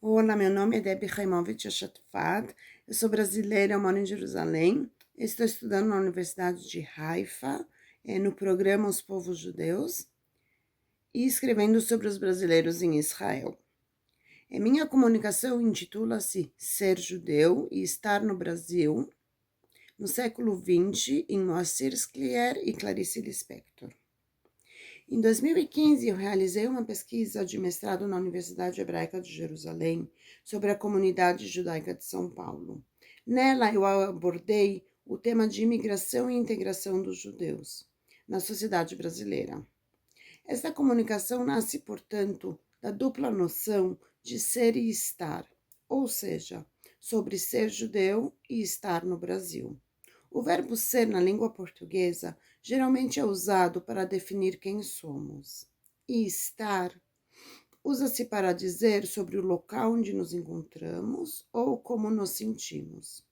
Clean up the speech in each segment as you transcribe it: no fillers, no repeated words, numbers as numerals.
Olá, meu nome é Debbie Raimovic Achatfat, eu sou brasileira, eu moro em Jerusalém, estou estudando na Universidade de Haifa, no programa Os Povos Judeus, e escrevendo sobre os brasileiros em Israel. Minha comunicação intitula-se Ser Judeu e Estar no Brasil, no século XX, em Moacir Scliar e Clarice Lispector. Em 2015, eu realizei uma pesquisa de mestrado na Universidade Hebraica de Jerusalém sobre a comunidade judaica de São Paulo. Nela, eu abordei o tema de imigração e integração dos judeus na sociedade brasileira. Esta comunicação nasce, portanto, da dupla noção de ser e estar, ou seja, sobre ser judeu e estar no Brasil. O verbo ser na língua portuguesa geralmente é usado para definir quem somos. E estar usa-se para dizer sobre o local onde nos encontramos ou como nos sentimos.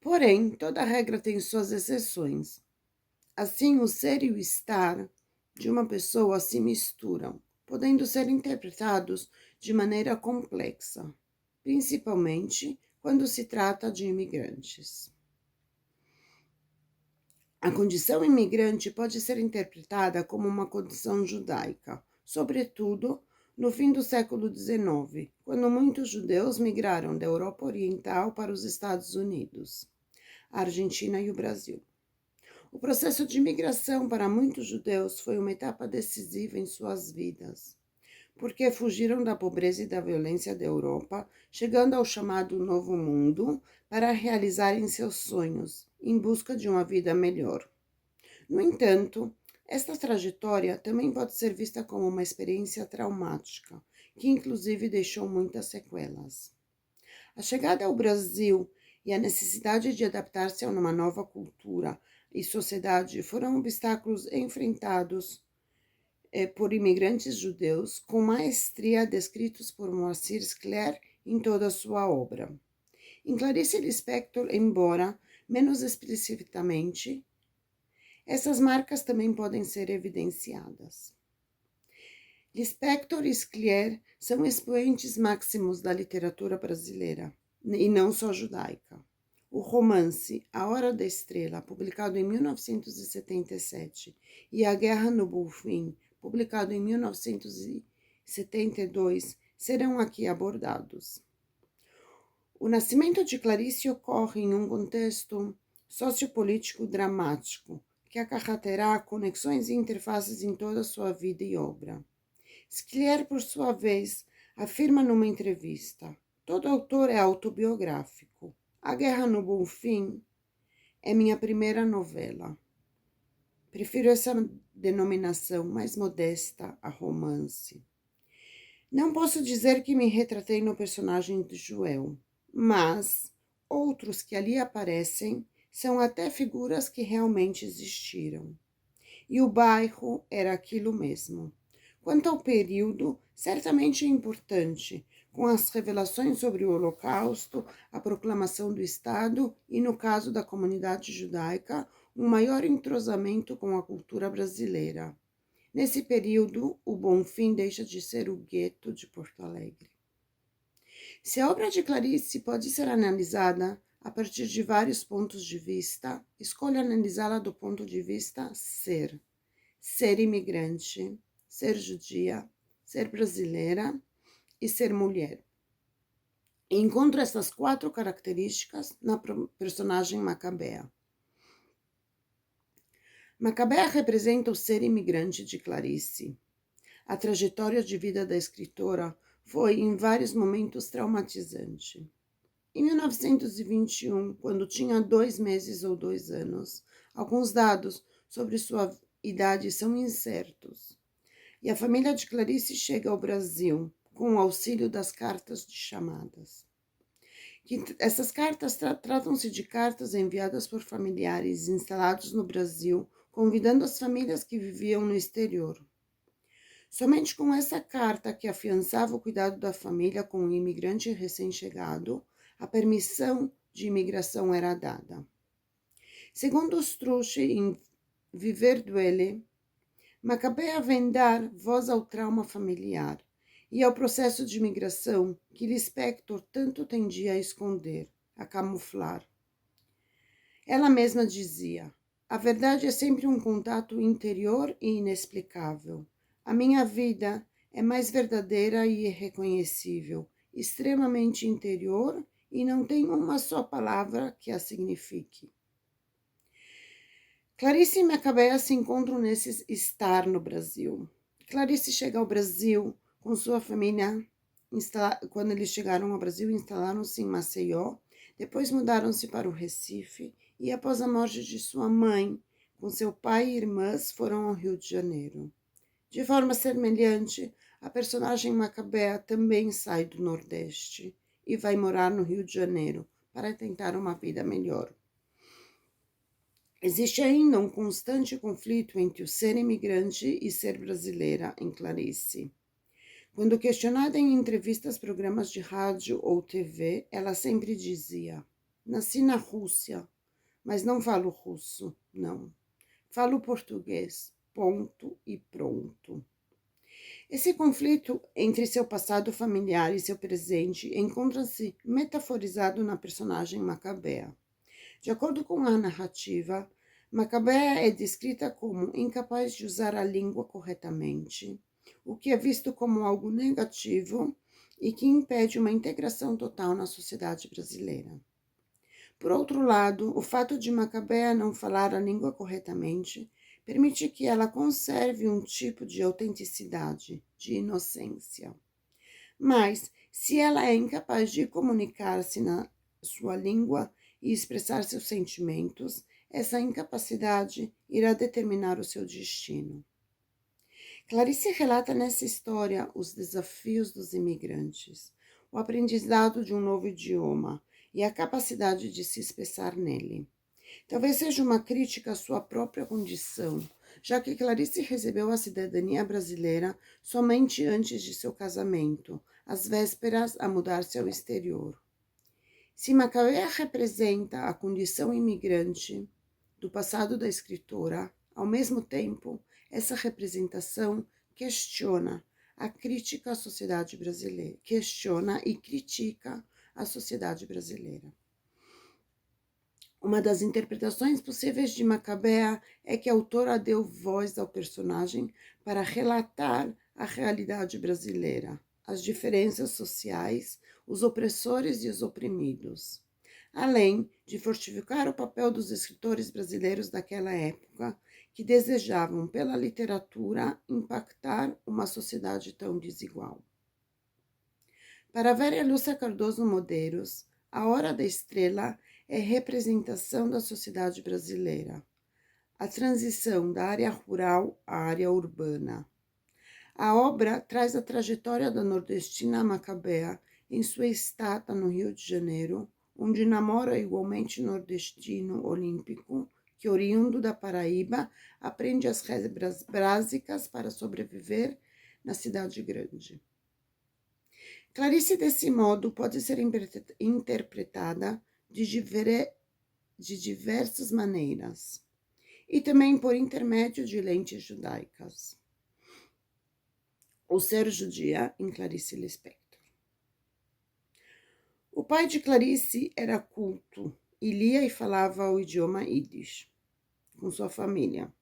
Porém, toda regra tem suas exceções. Assim, o ser e o estar de uma pessoa se misturam, podendo ser interpretados de maneira complexa, principalmente quando se trata de imigrantes. A condição imigrante pode ser interpretada como uma condição judaica, sobretudo no fim do século XIX, quando muitos judeus migraram da Europa Oriental para os Estados Unidos, a Argentina e o Brasil. O processo de imigração para muitos judeus foi uma etapa decisiva em suas vidas, porque fugiram da pobreza e da violência da Europa, chegando ao chamado Novo Mundo para realizarem seus sonhos, em busca de uma vida melhor. No entanto, esta trajetória também pode ser vista como uma experiência traumática, que inclusive deixou muitas sequelas. A chegada ao Brasil e a necessidade de adaptar-se a uma nova cultura e sociedade foram obstáculos enfrentados por imigrantes judeus com maestria descritos por Moacir Scliar em toda a sua obra. Em Clarice Lispector, embora menos explicitamente, essas marcas também podem ser evidenciadas. Lispector e Scliar são expoentes máximos da literatura brasileira, e não só judaica. O romance A Hora da Estrela, publicado em 1977, e A Guerra no Bonfim, publicado em 1972, serão aqui abordados. O nascimento de Clarice ocorre em um contexto sociopolítico dramático, que acarreterá conexões e interfaces em toda a sua vida e obra. Scliar, por sua vez, afirma numa entrevista: todo autor é autobiográfico. A Guerra no Bonfim é minha primeira novela. Prefiro essa denominação mais modesta a romance. Não posso dizer que me retratei no personagem de Joel, mas outros que ali aparecem são até figuras que realmente existiram. E o bairro era aquilo mesmo. Quanto ao período, certamente é importante, com as revelações sobre o Holocausto, a proclamação do Estado e, no caso da comunidade judaica, um maior entrosamento com a cultura brasileira. Nesse período, o Bonfim deixa de ser o gueto de Porto Alegre. Se a obra de Clarice pode ser analisada a partir de vários pontos de vista, escolho analisá-la do ponto de vista ser. Ser imigrante, ser judia, ser brasileira e ser mulher. E encontro essas quatro características na personagem Macabea. Macabea representa o ser imigrante de Clarice. A trajetória de vida da escritora foi, em vários momentos, traumatizante. Em 1921, quando tinha 2 meses ou 2 anos, alguns dados sobre sua idade são incertos. E a família de Clarice chega ao Brasil com o auxílio das cartas de chamadas. Essas cartas tratam-se de cartas enviadas por familiares instalados no Brasil, convidando as famílias que viviam no exterior. Somente com essa carta, que afiançava o cuidado da família com o imigrante recém-chegado, a permissão de imigração era dada. Segundo Struche, em Viver Duele, Macabea vem dar voz ao trauma familiar e ao processo de migração que Lispector tanto tendia a esconder, a camuflar. Ela mesma dizia: a verdade é sempre um contato interior e inexplicável. A minha vida é mais verdadeira e irreconhecível, extremamente interior e não tem uma só palavra que a signifique. Clarice e Macabea se encontram nesse estar no Brasil. Clarice chega ao Brasil com sua família. Quando eles chegaram ao Brasil, instalaram-se em Maceió, depois mudaram-se para o Recife e, após a morte de sua mãe, com seu pai e irmãs, foram ao Rio de Janeiro. De forma semelhante, a personagem Macabea também sai do Nordeste e vai morar no Rio de Janeiro para tentar uma vida melhor. Existe ainda um constante conflito entre o ser imigrante e ser brasileira em Clarice. Quando questionada em entrevistas, programas de rádio ou TV, ela sempre dizia: nasci na Rússia, mas não falo russo, não. Falo português, ponto e pronto. Esse conflito entre seu passado familiar e seu presente encontra-se metaforizado na personagem Macabea. De acordo com a narrativa, Macabea é descrita como incapaz de usar a língua corretamente, o que é visto como algo negativo e que impede uma integração total na sociedade brasileira. Por outro lado, o fato de Macabea não falar a língua corretamente permite que ela conserve um tipo de autenticidade, de inocência. Mas, se ela é incapaz de comunicar-se na sua língua e expressar seus sentimentos, essa incapacidade irá determinar o seu destino. Clarice relata nessa história os desafios dos imigrantes, o aprendizado de um novo idioma e a capacidade de se expressar nele. Talvez seja uma crítica à sua própria condição, já que Clarice recebeu a cidadania brasileira somente antes de seu casamento, às vésperas a mudar-se ao exterior. Se Macabea representa a condição imigrante do passado da escritora, ao mesmo tempo, essa representação questiona a crítica à sociedade brasileira, questiona e critica a sociedade brasileira. Uma das interpretações possíveis de Macabea é que a autora deu voz ao personagem para relatar a realidade brasileira, as diferenças sociais, os opressores e os oprimidos, além de fortificar o papel dos escritores brasileiros daquela época que desejavam, pela literatura, impactar uma sociedade tão desigual. Para Vera Lúcia Cardoso Medeiros, A Hora da Estrela é representação da sociedade brasileira, a transição da área rural à área urbana. A obra traz a trajetória da nordestina Macabea em sua estada no Rio de Janeiro, onde namora igualmente nordestino olímpico, que, oriundo da Paraíba, aprende as regras básicas para sobreviver na cidade grande. Clarice, desse modo, pode ser interpretada de diversas maneiras, e também por intermédio de lentes judaicas. O ser judia em Clarice Lispector. O pai de Clarice era culto e lia e falava o idioma Yiddish com sua família.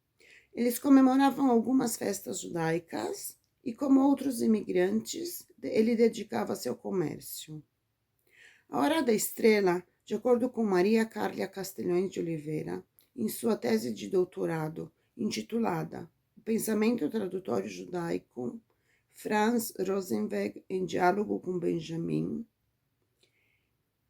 Eles comemoravam algumas festas judaicas e, como outros imigrantes, ele dedicava-se ao comércio. A Hora da Estrela, de acordo com Maria Cárlia Castelhões de Oliveira, em sua tese de doutorado, intitulada O Pensamento Tradutório Judaico, Franz Rosenweg em Diálogo com Benjamin,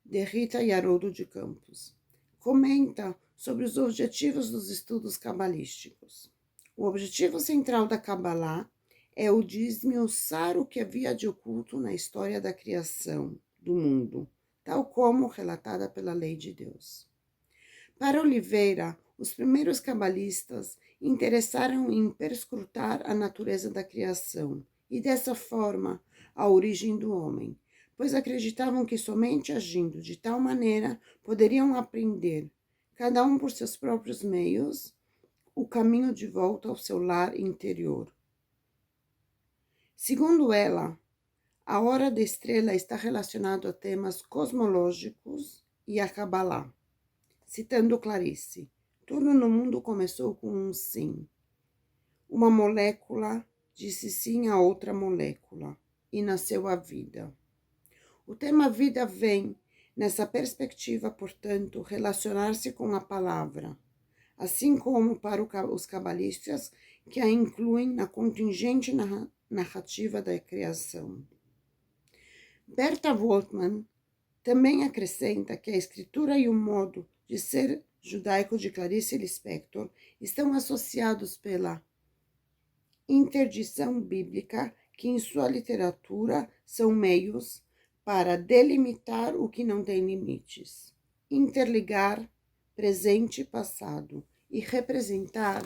de Rita e Haroldo de Campos, comenta sobre os objetivos dos estudos cabalísticos. O objetivo central da Cabalá é o de esmiuçar o que havia de oculto na história da criação do mundo, tal como relatada pela lei de Deus. Para Oliveira, os primeiros cabalistas interessaram em perscrutar a natureza da criação e, dessa forma, a origem do homem, pois acreditavam que somente agindo de tal maneira poderiam aprender, cada um por seus próprios meios, o caminho de volta ao seu lar interior. Segundo ela, A hora da estrela está relacionado a temas cosmológicos e a Kabbalah. Citando Clarice, tudo no mundo começou com um sim. Uma molécula disse sim a outra molécula e nasceu a vida. O tema vida vem, nessa perspectiva, portanto, relacionar-se com a palavra, assim como para os cabalistas que a incluem na contingente narrativa da criação. Berta Woltmann também acrescenta que a escritura e o modo de ser judaico de Clarice Lispector estão associados pela interdição bíblica, que em sua literatura são meios para delimitar o que não tem limites, interligar presente e passado e representar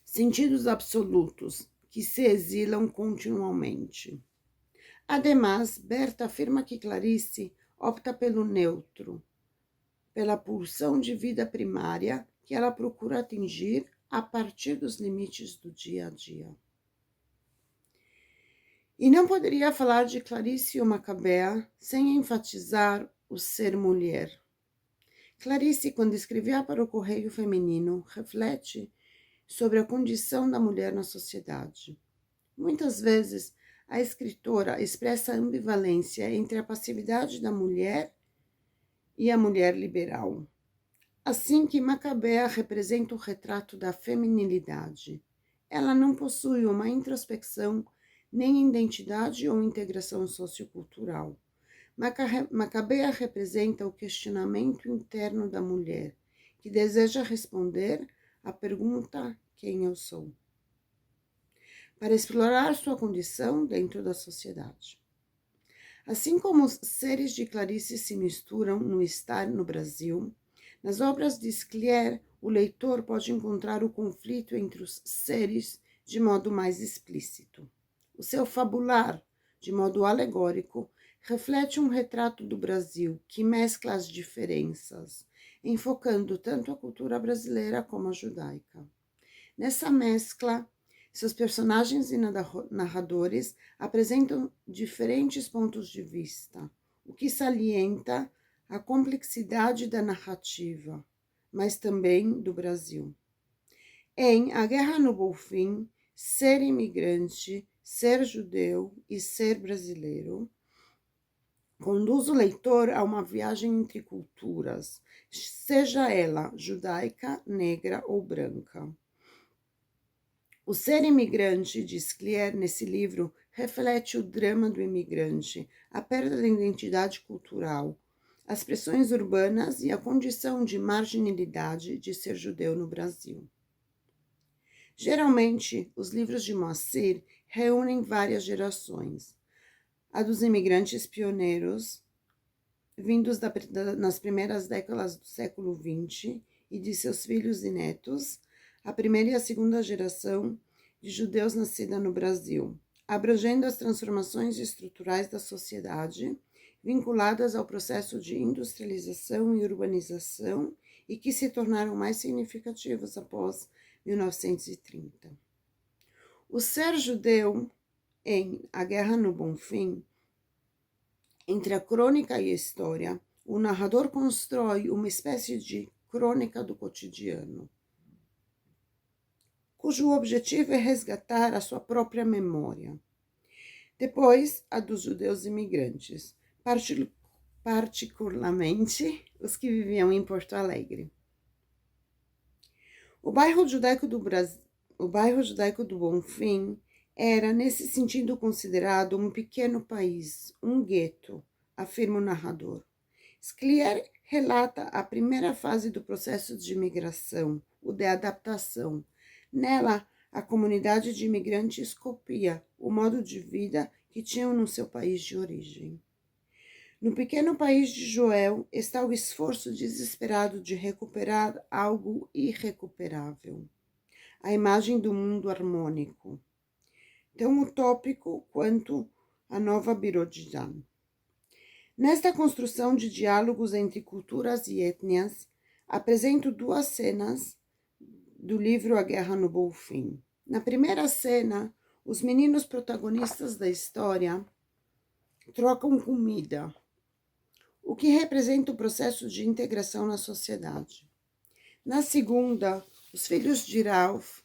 sentidos absolutos que se exilam continuamente. Ademais, Berta afirma que Clarice opta pelo neutro, pela pulsão de vida primária que ela procura atingir a partir dos limites do dia a dia. E não poderia falar de Clarice ou Macabea sem enfatizar o ser mulher. Clarice, quando escrevia para o Correio Feminino, reflete sobre a condição da mulher na sociedade. Muitas vezes, a escritora expressa a ambivalência entre a passividade da mulher e a mulher liberal. Assim que Macabea representa o retrato da feminilidade. Ela não possui uma introspecção, nem identidade ou integração sociocultural. Macabea representa o questionamento interno da mulher, que deseja responder à pergunta: quem eu sou? Para explorar sua condição dentro da sociedade. Assim como os seres de Clarice se misturam no estar no Brasil, nas obras de Sclier, o leitor pode encontrar o conflito entre os seres de modo mais explícito. O seu fabular, de modo alegórico, reflete um retrato do Brasil que mescla as diferenças, enfocando tanto a cultura brasileira como a judaica. Nessa mescla, seus personagens e narradores apresentam diferentes pontos de vista, o que salienta a complexidade da narrativa, mas também do Brasil. Em A Guerra no Bonfim, ser imigrante, ser judeu e ser brasileiro conduz o leitor a uma viagem entre culturas, seja ela judaica, negra ou branca. O ser imigrante, diz Sclier nesse livro, reflete o drama do imigrante, a perda da identidade cultural, as pressões urbanas e a condição de marginalidade de ser judeu no Brasil. Geralmente, os livros de Moacir reúnem várias gerações. A dos imigrantes pioneiros, vindos nas primeiras décadas do século XX, e de seus filhos e netos, a primeira e a segunda geração de judeus nascida no Brasil, abrangendo as transformações estruturais da sociedade, vinculadas ao processo de industrialização e urbanização e que se tornaram mais significativos após 1930. O ser judeu em A Guerra no Bonfim, entre a crônica e a história, o narrador constrói uma espécie de crônica do cotidiano, cujo objetivo é resgatar a sua própria memória. Depois, a dos judeus imigrantes, particularmente os que viviam em Porto Alegre. O bairro judaico do Bonfim era, nesse sentido, considerado um pequeno país, um gueto, afirma o narrador. Sclier relata a primeira fase do processo de imigração, o de adaptação. Nela, a comunidade de imigrantes copia o modo de vida que tinham no seu país de origem. No pequeno país de Joel está o esforço desesperado de recuperar algo irrecuperável, a imagem do mundo harmônico, tão utópico quanto a nova Birodjan. Nesta construção de diálogos entre culturas e etnias, apresento duas cenas do livro A Guerra no Bonfim. Na primeira cena, os meninos protagonistas da história trocam comida, o que representa o processo de integração na sociedade. Na segunda, os filhos de Ralph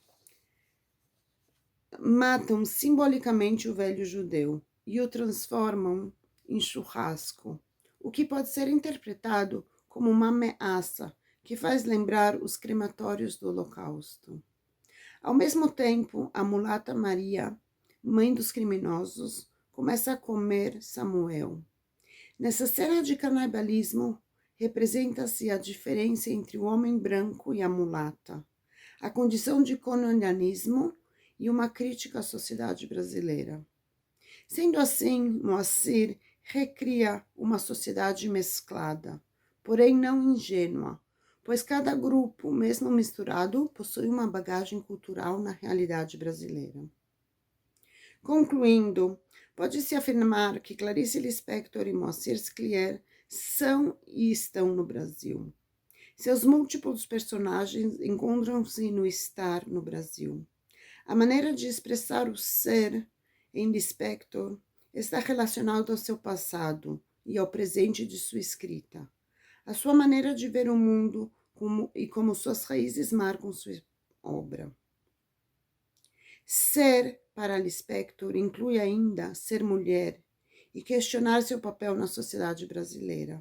matam simbolicamente o velho judeu e o transformam em churrasco, o que pode ser interpretado como uma ameaça que faz lembrar os crematórios do Holocausto. Ao mesmo tempo, a mulata Maria, mãe dos criminosos, começa a comer Samuel. Nessa cena de canibalismo, representa-se a diferença entre o homem branco e a mulata, a condição de colonialismo e uma crítica à sociedade brasileira. Sendo assim, Moacir recria uma sociedade mesclada, porém não ingênua, pois cada grupo, mesmo misturado, possui uma bagagem cultural na realidade brasileira. Concluindo, pode-se afirmar que Clarice Lispector e Moacir Sclier são e estão no Brasil. Seus múltiplos personagens encontram-se no estar no Brasil. A maneira de expressar o ser em Lispector está relacionada ao seu passado e ao presente de sua escrita. A sua maneira de ver o mundo como suas raízes marcam sua obra. Ser, para Lispector, inclui ainda ser mulher e questionar seu papel na sociedade brasileira.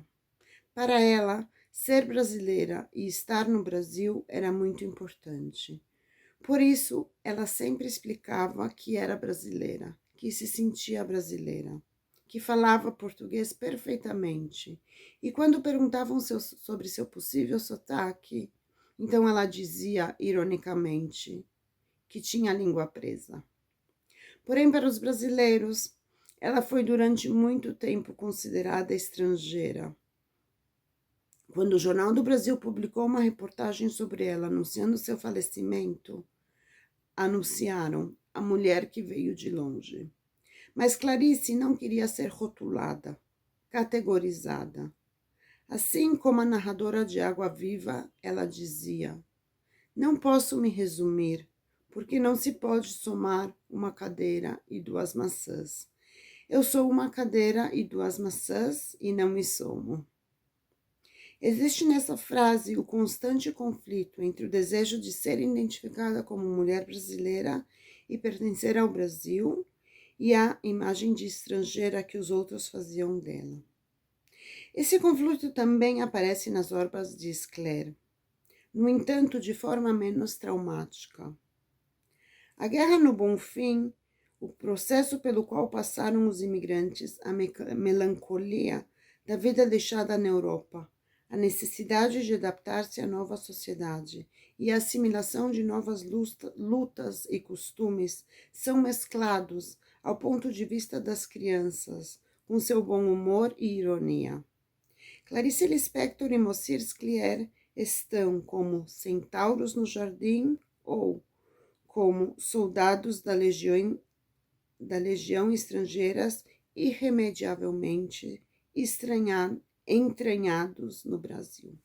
Para ela, ser brasileira e estar no Brasil era muito importante. Por isso, ela sempre explicava que era brasileira, que se sentia brasileira, que falava português perfeitamente. E quando perguntavam sobre seu possível sotaque, então ela dizia, ironicamente, que tinha a língua presa. Porém, para os brasileiros, ela foi durante muito tempo considerada estrangeira. Quando o Jornal do Brasil publicou uma reportagem sobre ela anunciando seu falecimento, anunciaram a mulher que veio de longe. Mas Clarice não queria ser rotulada, categorizada. Assim como a narradora de Água Viva, ela dizia: não posso me resumir, porque não se pode somar uma cadeira e duas maçãs. Eu sou uma cadeira e duas maçãs e não me somo. Existe nessa frase o constante conflito entre o desejo de ser identificada como mulher brasileira e pertencer ao Brasil e a imagem de estrangeira que os outros faziam dela. Esse conflito também aparece nas obras de Sclier, no entanto, de forma menos traumática. A Guerra no Bonfim, o processo pelo qual passaram os imigrantes, a melancolia da vida deixada na Europa, a necessidade de adaptar-se à nova sociedade e a assimilação de novas lutas e costumes são mesclados ao ponto de vista das crianças, com seu bom humor e ironia. Clarice Lispector e Moacir Sclier estão como centauros no jardim ou como soldados da legião estrangeiras irremediavelmente entranhados no Brasil.